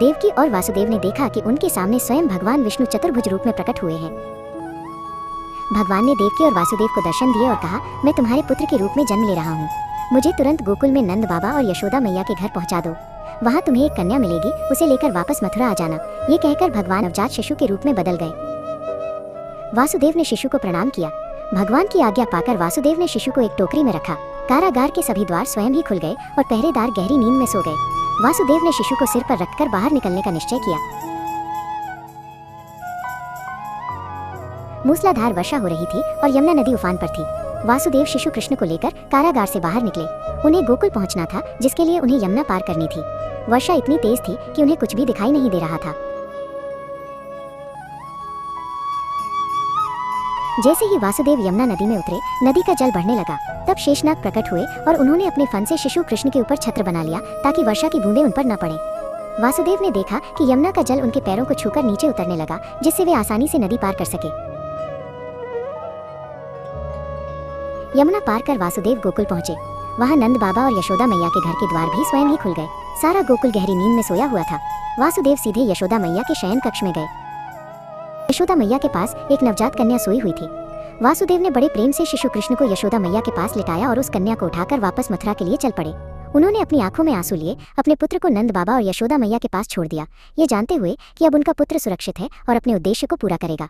देवकी और वासुदेव ने देखा कि उनके सामने स्वयं भगवान विष्णु चतुर्भुज रूप में प्रकट हुए हैं। भगवान ने देवकी और वासुदेव को दर्शन दिए और कहा, मैं तुम्हारे पुत्र के रूप में जन्म ले रहा हूँ। मुझे तुरंत गोकुल में नंद बाबा और यशोदा मैया के घर पहुँचा दो। वहाँ तुम्हें एक कन्या मिलेगी, उसे लेकर वापस मथुरा आ जाना। ये कहकर भगवान नवजात शिशु के रूप में बदल गए। वासुदेव ने शिशु को प्रणाम किया। भगवान की आज्ञा पाकर वासुदेव ने शिशु को एक टोकरी में रखा। कारागार के सभी द्वार स्वयं ही खुल गए और पहरेदार गहरी नींद में सो गए। वासुदेव ने शिशु को सिर पर रखकर बाहर निकलने का निश्चय किया। मूसलाधार वर्षा हो रही थी और यमुना नदी उफान पर थी। वासुदेव शिशु कृष्ण को लेकर कारागार से बाहर निकले। उन्हें गोकुल पहुंचना था, जिसके लिए उन्हें यमुना पार करनी थी। वर्षा इतनी तेज थी कि उन्हें कुछ भी दिखाई नहीं दे रहा था। जैसे ही वासुदेव यमुना नदी में उतरे, नदी का जल बढ़ने लगा। तब शेषनाग प्रकट हुए और उन्होंने अपने फन से शिशु कृष्ण के ऊपर छत्र बना लिया ताकि वर्षा की बूंदें उन पर न पड़े। वासुदेव ने देखा कि यमुना का जल उनके पैरों को छूकर नीचे उतरने लगा, जिससे वे आसानी से नदी पार कर सके। यमुना पार कर वासुदेव गोकुल पहुंचे। वहां नंद बाबा और यशोदा मैया के घर के द्वार भी स्वयं ही खुल गए। सारा गोकुल गहरी नींद में सोया हुआ था। वासुदेव सीधे यशोदा मैया के शयन कक्ष में गए। यशोदा मैया के पास एक नवजात कन्या सोई हुई थी। वासुदेव ने बड़े प्रेम से शिशु कृष्ण को यशोदा मैया के पास लिटाया और उस कन्या को उठाकर वापस मथुरा के लिए चल पड़े। उन्होंने अपनी आंखों में आंसू लिए अपने पुत्र को नंद बाबा और यशोदा मैया के पास छोड़ दिया, ये जानते हुए कि अब उनका पुत्र सुरक्षित है और अपने उद्देश्य को पूरा करेगा।